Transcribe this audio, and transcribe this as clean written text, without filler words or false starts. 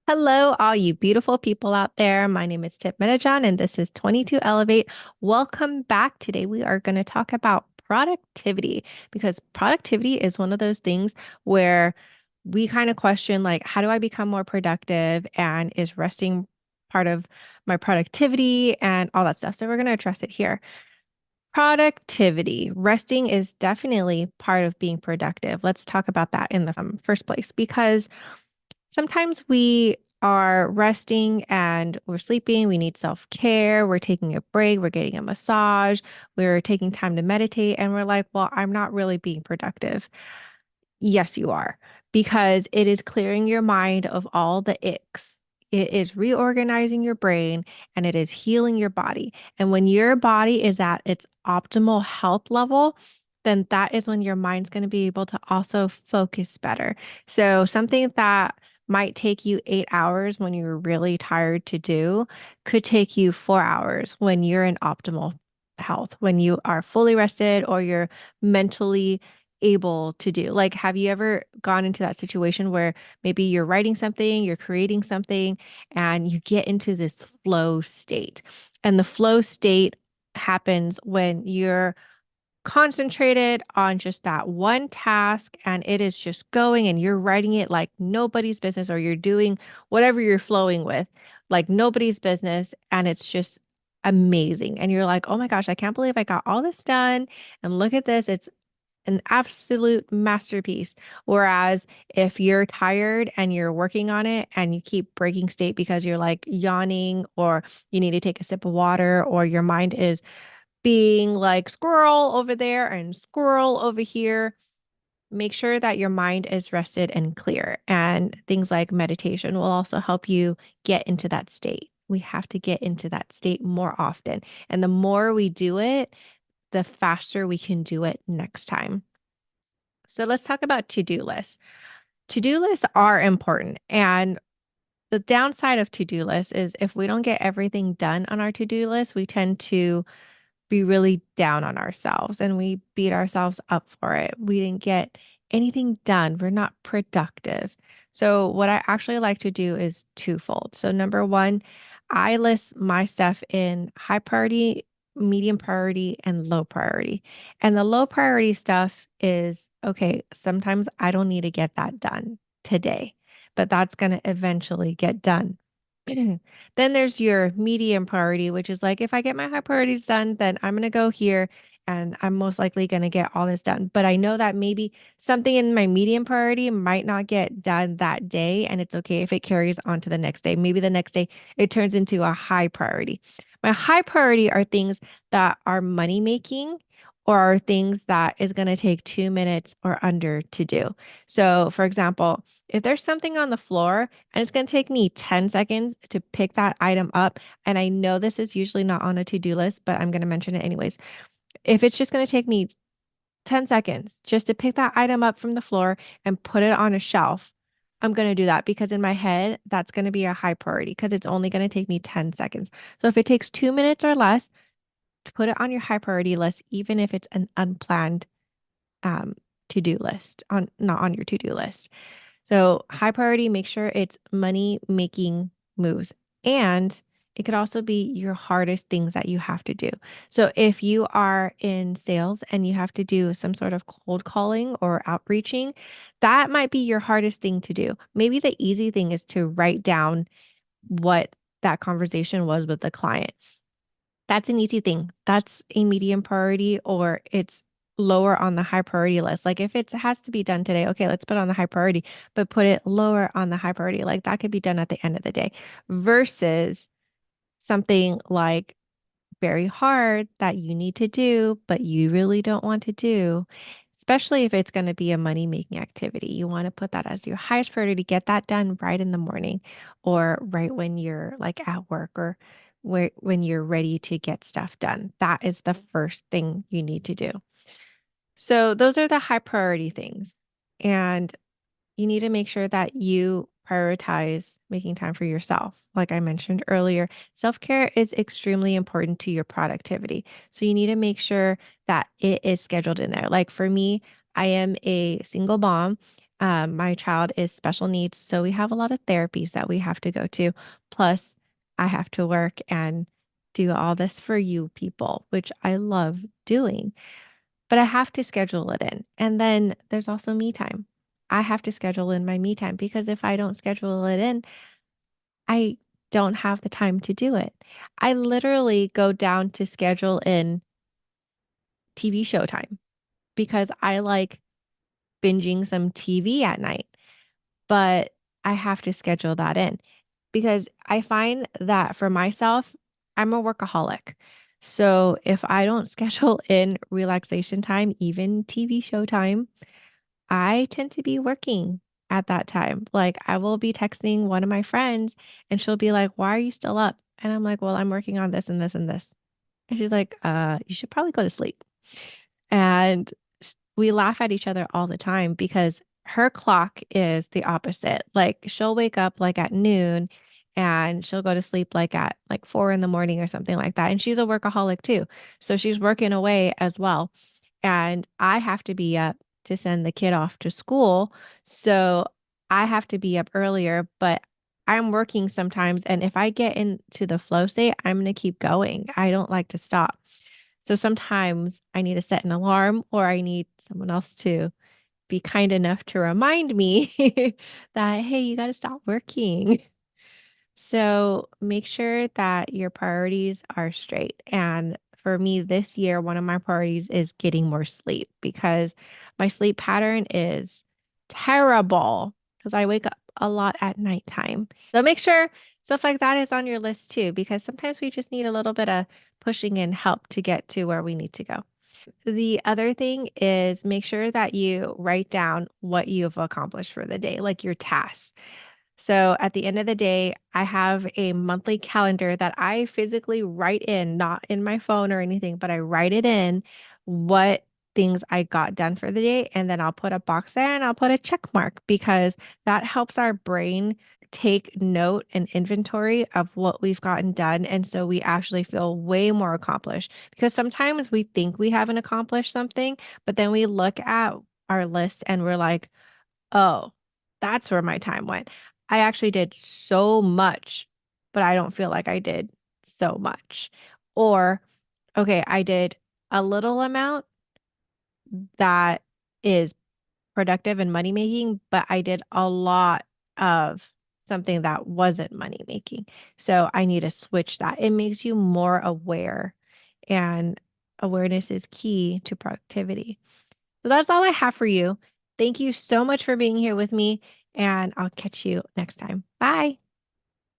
Hello, all you beautiful people out there. My name is Metajan, and this is 22 Elevate. Welcome back. Today, we are going to talk about productivity because productivity is one of those things where we kind of question, like, how do I become more productive? And is resting part of my productivity and all that stuff? So, we're going to address it here. Productivity. Resting is definitely part of being productive. Let's talk about that in the first place because sometimes we are resting and we're sleeping. We need self-care. We're taking a break. We're getting a massage. We're taking time to meditate. And we're like, well, I'm not really being productive. Yes, you are, because it is clearing your mind of all the icks. It is reorganizing your brain and it is healing your body. And when your body is at its optimal health level, then that is when your mind's going to be able to also focus better. So, something that might take you 8 hours when you're really tired to do could take you 4 hours when you're in optimal health, when you are fully rested or you're mentally able to do. Like, have you ever gone into that situation where maybe you're writing something, you're creating something, and you get into this flow state? And the flow state happens when you're concentrated on just that one task and it is just going and you're writing it like nobody's business, or you're doing whatever you're flowing with like nobody's business. And it's just amazing. And you're like, oh my gosh, I can't believe I got all this done. And look at this. It's an absolute masterpiece. Whereas if you're tired and you're working on it and you keep breaking state because you're like yawning, or you need to take a sip of water, or your mind is being like squirrel over there and squirrel over here, make sure that your mind is rested and clear. And things like meditation will also help you get into that state. We have to get into that state more often. And the more we do it, the faster we can do it next time. So let's talk about to-do lists. To-do lists are important. And the downside of to-do lists is if we don't get everything done on our to-do list, we tend to be really down on ourselves and we beat ourselves up for it. We didn't get anything done. We're not productive. So, what I actually like to do is twofold. So, number one, I list my stuff in high priority, medium priority, and low priority. And the low priority stuff is okay, sometimes I don't need to get that done today, but that's going to eventually get done. Then there's your medium priority, which is like, if I get my high priorities done, then I'm going to go here and I'm most likely going to get all this done. But I know that maybe something in my medium priority might not get done that day. And it's okay if it carries on to the next day. Maybe the next day it turns into a high priority. My high priority are things that are money making or are things that is going to take 2 minutes or under to do. So, for example, if there's something on the floor and it's going to take me 10 seconds to pick that item up, and I know this is usually not on a to-do list, but I'm going to mention it anyways. If it's just going to take me 10 seconds just to pick that item up from the floor and put it on a shelf, I'm going to do that because in my head, that's going to be a high priority because it's only going to take me 10 seconds. So if it takes 2 minutes or less to put it on your high priority list, even if it's an unplanned um, to-do list, on not on your to-do list. So high priority, make sure it's money making moves. And it could also be your hardest things that you have to do. So if you are in sales and you have to do some sort of cold calling or outreaching, that might be your hardest thing to do. Maybe the easy thing is to write down what that conversation was with the client. That's an easy thing. That's a medium priority, or it's lower on the high priority list. Like if it has to be done today, okay, let's put it on the high priority, but put it lower on the high priority. Like that could be done at the end of the day versus something like very hard that you need to do, but you really don't want to do, especially if it's going to be a money making activity. You want to put that as your highest priority to get that done right in the morning or right when you're like at work or when you're ready to get stuff done. That is the first thing you need to do. So those are the high priority things. And you need to make sure that you prioritize making time for yourself. Like I mentioned earlier, self care is extremely important to your productivity. So you need to make sure that it is scheduled in there. Like for me, I am a single mom My child is special needs, so we have a lot of therapies that we have to go to. Plus, I have to work and do all this for you people, which I love doing, but I have to schedule it in. And then there's also me time. I have to schedule in my me time because if I don't schedule it in, I don't have the time to do it. I literally go down to schedule in TV show time because I like binging some TV at night, but I have to schedule that in because I find that for myself, I'm a workaholic. So if I don't schedule in relaxation time, even TV show time, I tend to be working at that time. Like I will be texting one of my friends and she'll be like, "Why are you still up?" And I'm like, "Well, I'm working on this and this and this." And she's like, you should probably go to sleep." And we laugh at each other all the time because her clock is the opposite. Like she'll wake up like at noon and she'll go to sleep like at like 4 in the morning or something like that. And she's a workaholic too. So she's working away as well. And I have to be up to send the kid off to school. So I have to be up earlier, but I'm working sometimes. And if I get into the flow state, I'm going to keep going. I don't like to stop. So sometimes I need to set an alarm or I need someone else to be kind enough to remind me that, hey, you got to stop working. So make sure that your priorities are straight. And for me this year, one of my priorities is getting more sleep because my sleep pattern is terrible because I wake up a lot at nighttime. So make sure stuff like that is on your list too, because sometimes we just need a little bit of pushing and help to get to where we need to go. The other thing is make sure that you write down what you've accomplished for the day, like your tasks. So at the end of the day, I have a monthly calendar that I physically write in, not in my phone or anything, but I write it in what things I got done for the day. And then I'll put a box there and I'll put a check mark because that helps our brain take note and inventory of what we've gotten done. And so we actually feel way more accomplished because sometimes we think we haven't accomplished something, but then we look at our list and we're like, oh, that's where my time went. I actually did so much, but I don't feel like I did so much. Or, okay, I did a little amount that is productive and money making, but I did a lot of something that wasn't money making. So I need to switch that. It makes you more aware, and awareness is key to productivity. So that's all I have for you. Thank you so much for being here with me, and I'll catch you next time. Bye.